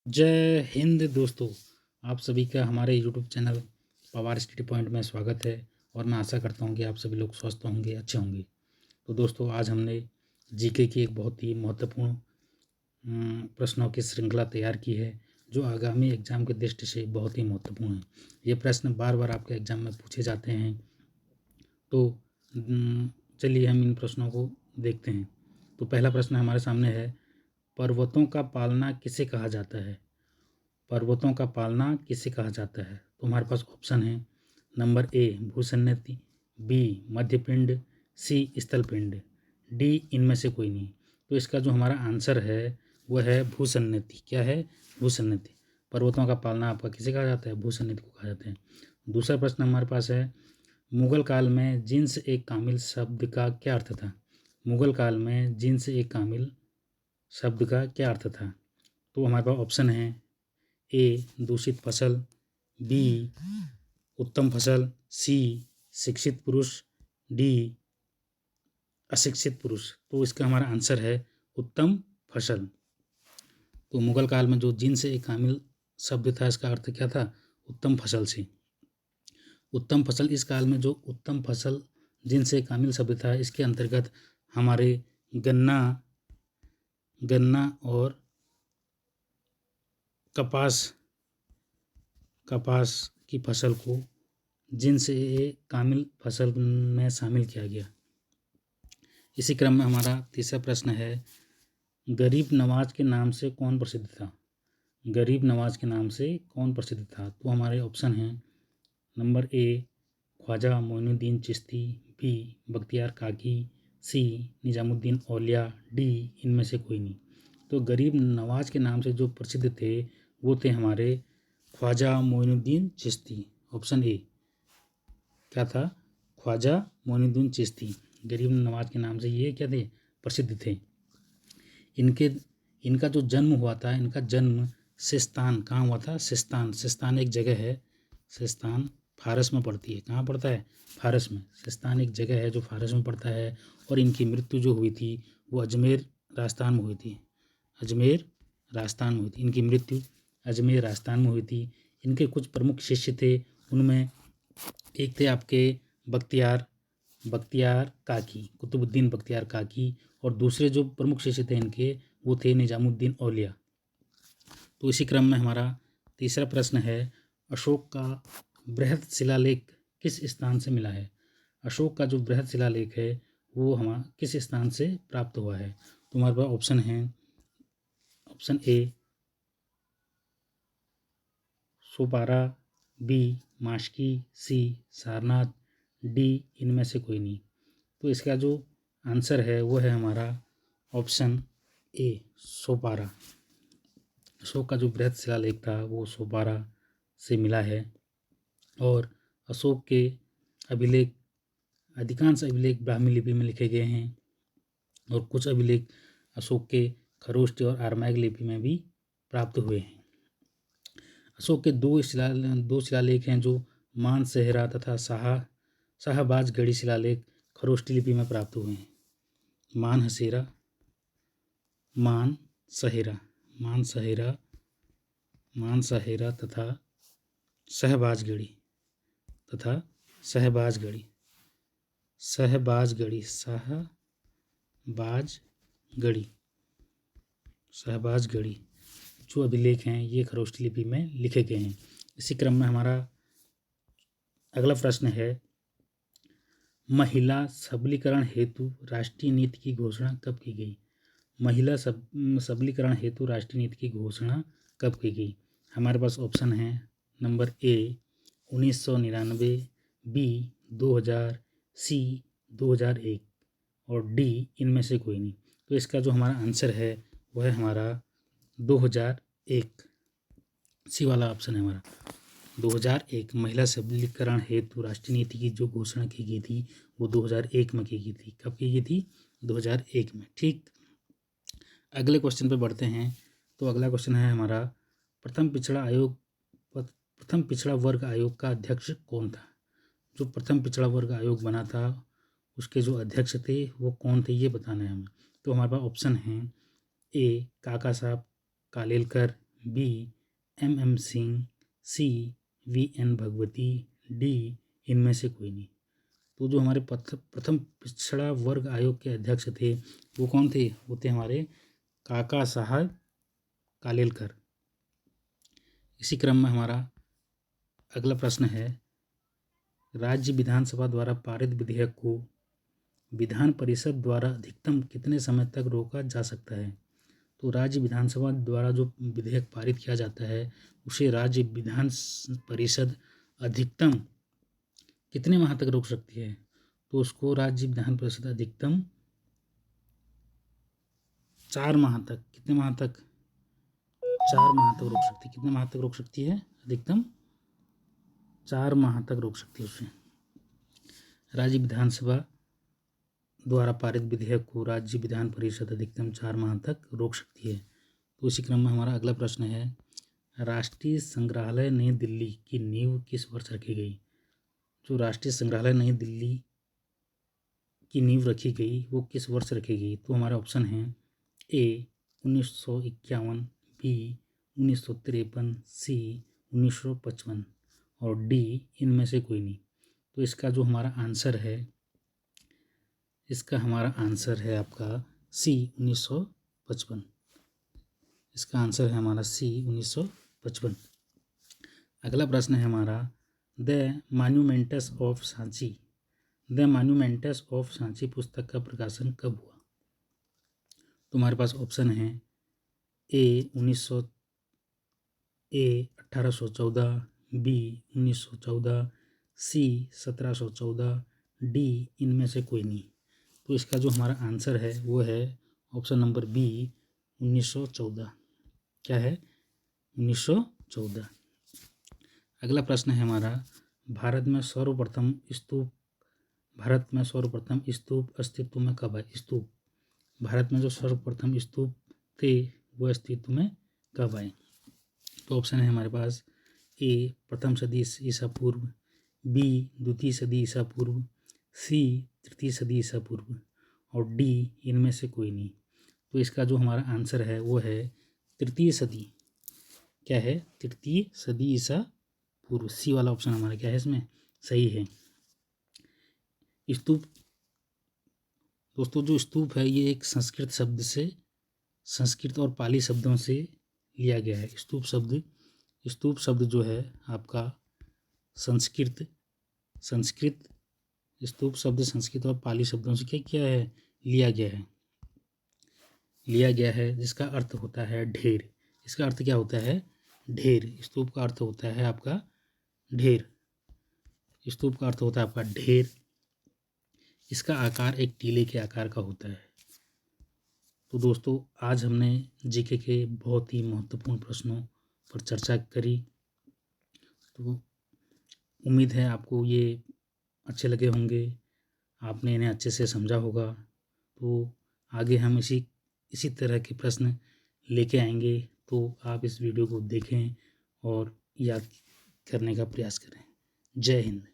जय हिंद दोस्तों। आप सभी का हमारे YouTube channel Pawar study point में स्वागत है और मैं आशा करता हूं कि आप सभी लोग स्वस्थ होंगे, अच्छे होंगे। तो दोस्तों, आज हमने जीके की एक बहुत ही महत्वपूर्ण प्रश्नों की श्रृंखला तैयार की है जो आगामी एग्जाम की दृष्टि से बहुत ही महत्वपूर्ण है। ये प्रश्न बार बार आपके एग्जाम में पूछे जाते हैं। तो चलिए हम इन प्रश्नों को देखते हैं। तो पहला प्रश्न हमारे सामने है, पर्वतों का पालना किसे कहा जाता है? पर्वतों का पालना किसे कहा जाता है? तो हमारे पास ऑप्शन है, नंबर ए भूसन्नति, बी मध्यपिंड, सी स्थलपिंड, डी इनमें से कोई नहीं। तो इसका जो हमारा आंसर है वह है भूसन्नति। क्या है? भूसन्नति। पर्वतों का पालना आपका किसे कहा जाता है? भूसन्नति को कहा जाता है। दूसरा प्रश्न हमारे पास है, मुगल काल में जिन्स एक कामिल शब्द का क्या अर्थ था? मुगल काल में जिन्स एक कामिल शब्द का क्या अर्थ था? तो हमारे पास ऑप्शन है, ए दूषित फसल, बी उत्तम फसल, सी शिक्षित पुरुष, डी अशिक्षित पुरुष। तो इसका हमारा आंसर है उत्तम फसल। तो मुगल काल में जो जिन से एक कामिल शब्द था, इसका अर्थ क्या था? उत्तम फसल से। उत्तम फसल, इस काल में जो उत्तम फसल जिन से कामिल शब्द था, इसके अंतर्गत हमारे गन्ना और कपास की फसल को जिनसे कामिल फसल में शामिल किया गया। इसी क्रम में हमारा तीसरा प्रश्न है, गरीब नवाज के नाम से कौन प्रसिद्ध था? गरीब नवाज के नाम से कौन प्रसिद्ध था? तो हमारे ऑप्शन हैं, number A Khwaja Moinuddin Chishti, B Bakhtiyar Kaki, C Nizamuddin Auliya, D इनमें से कोई नहीं। तो गरीब नवाज के नाम से जो प्रसिद्ध थे वो थे हमारे ख्वाजा मोइनुद्दीन चिश्ती। ऑप्शन ए क्या था? ख्वाजा मोइनुद्दीन चिश्ती गरीब नवाज के नाम से ये क्या थे? प्रसिद्ध थे। इनका जो जन्म हुआ था, इनका जन्म सिस्तान, कहाँ हुआ था? सिस्तान एक जगह है, सिस्तान फारस में पड़ती है। कहाँ पड़ता है? फारस में। सिस्तान एक जगह है जो फारस में पड़ता है। और इनकी मृत्यु जो हुई थी वो अजमेर राजस्थान में हुई थी। अजमेर राजस्थान में हुई थी इनकी मृत्यु, अजमेर राजस्थान में हुई थी। इनके कुछ प्रमुख शिष्य थे, उनमें एक थे आपके बख्तियार काकी, कुतुबुद्दीन बख्तियार काकी, और दूसरे जो प्रमुख शिष्य थे इनके वो थे निजामुद्दीन औलिया। तो इसी क्रम में हमारा तीसरा प्रश्न है, अशोक का बृहद शिलालेख किस स्थान से मिला है? अशोक का जो बृहद शिलालेख है वो हमारा किस स्थान से प्राप्त हुआ है? तो हमारे पास ऑप्शन है, option A Sopara, B Maski, C Sarnath, D इनमें से कोई नहीं। तो इसका जो आंसर है वो है हमारा ऑप्शन ए सोपारा। अशोक का जो बृहद शिलालेख था वो सोपारा से मिला है। और अशोक के अभिलेख, अधिकांश अभिलेख ब्राह्मी लिपि में लिखे गए हैं और कुछ अभिलेख अशोक के खरोष्टी और आरमाइक लिपि में भी प्राप्त हुए हैं। अशोक के दो शिलालेख हैं जो मानसहेरा तथा शाहबाजगढ़ी शिलालेख खरोष्टी लिपि में प्राप्त हुए हैं। मानसहेरा तथा शहबाजगढ़ी जो अभिलेख हैं ये खरोष्टी लिपि में लिखे गए हैं। इसी क्रम में हमारा अगला प्रश्न है, महिला सबलीकरण हेतु राष्ट्रीय नीति की घोषणा कब की गई? महिला सबलीकरण हेतु राष्ट्रीय नीति की घोषणा कब की गई? हमारे पास ऑप्शन है, नंबर ए 1999, बी 2000, सी 2001 और डी इनमें से कोई नहीं। तो इसका जो हमारा आंसर है वह है हमारा 2001। सी वाला ऑप्शन है हमारा 2001। महिला सबलीकरण हेतु राष्ट्रीय नीति की जो घोषणा की गई थी वो 2001 में की गई थी। कब की गई थी? 2001 में। ठीक, अगले क्वेश्चन पे बढ़ते हैं। तो अगला क्वेश्चन है हमारा, प्रथम पिछड़ा वर्ग आयोग का अध्यक्ष कौन था? जो प्रथम पिछड़ा वर्ग आयोग बना था उसके जो अध्यक्ष थे वो कौन थे, ये बताना है हमें। तो हमारे पास ऑप्शन हैं, ए काका साहब कालेलकर, बी MM सिंह, सी VN भगवती, डी इनमें से कोई नहीं। तो जो हमारे प्रथम पिछड़ा वर्ग आयोग के अध्यक्ष थे वो कौन थे? वो थे हमारे काका साहब कालेलकर। इसी क्रम में हमारा अगला प्रश्न है, राज्य विधानसभा द्वारा पारित विधेयक को विधान परिषद द्वारा अधिकतम कितने समय तक रोका जा सकता है? तो राज्य विधानसभा द्वारा जो विधेयक पारित किया जाता है उसे राज्य विधान परिषद अधिकतम कितने माह तक रोक सकती है? तो उसको राज्य विधान परिषद अधिकतम 4 माह तक, कितने माह तक? 4 माह तक रोक सकती है। कितने माह तक रोक सकती है? अधिकतम 4 माह तक रोक सकती है उसे। राज्य विधानसभा द्वारा पारित विधेयक को राज्य विधान परिषद अधिकतम 4 माह तक रोक सकती है। तो इसी क्रम में हमारा अगला प्रश्न है, राष्ट्रीय संग्रहालय नई दिल्ली की नींव किस वर्ष रखी गई? जो राष्ट्रीय संग्रहालय नई दिल्ली की नींव रखी गई वो किस वर्ष रखी गई? तो हमारा ऑप्शन है ए 1951, बी 1953, सी 1955 और डी इनमें से कोई नहीं। तो इसका जो हमारा आंसर है, इसका हमारा आंसर है आपका सी 1955। इसका आंसर है हमारा सी 1955। अगला प्रश्न है हमारा, the monuments of Sanchi, the monuments of Sanchi पुस्तक का प्रकाशन कब हुआ? तो हमारे पास ऑप्शन है ए 1814, बी 1914, सी 1714, डी इनमें से कोई नहीं। तो इसका जो हमारा आंसर है वो है ऑप्शन नंबर बी 1914। क्या है? 1914। अगला प्रश्न है हमारा, भारत में सर्वप्रथम स्तूप अस्तित्व में कब आए? स्तूप, भारत में जो सर्वप्रथम स्तूप थे वो अस्तित्व में कब आए? तो ऑप्शन है हमारे पास ए प्रथम सदी ईसा पूर्व, बी द्वितीय सदी ईसा पूर्व, सी तृतीय सदी ईसा पूर्व और डी इनमें से कोई नहीं। तो इसका जो हमारा आंसर है वो है तृतीय सदी। क्या है? तृतीय सदी ईसा पूर्व। सी वाला ऑप्शन हमारा क्या है इसमें सही है। स्तूप दोस्तों, जो स्तूप है ये एक संस्कृत और पाली शब्दों से लिया गया है। स्तूप शब्द जो है आपका संस्कृत स्तूप शब्द संस्कृत और पाली शब्दों से क्या किया है? लिया गया है, जिसका अर्थ होता है ढेर। इसका अर्थ क्या होता है? ढेर। स्तूप का अर्थ होता है आपका ढेर। स्तूप का अर्थ होता है आपका ढेर। इसका आकार एक टीले के आकार का होता है। तो दोस्तों, आज हमने जीके के बहुत ही महत्वपूर्ण प्रश्नों पर चर्चा करी। तो उम्मीद है आपको ये अच्छे लगे होंगे, आपने इन्हें अच्छे से समझा होगा। तो आगे हम इसी तरह के प्रश्न लेके आएंगे, तो आप इस वीडियो को देखें और याद करने का प्रयास करें। जय हिंद।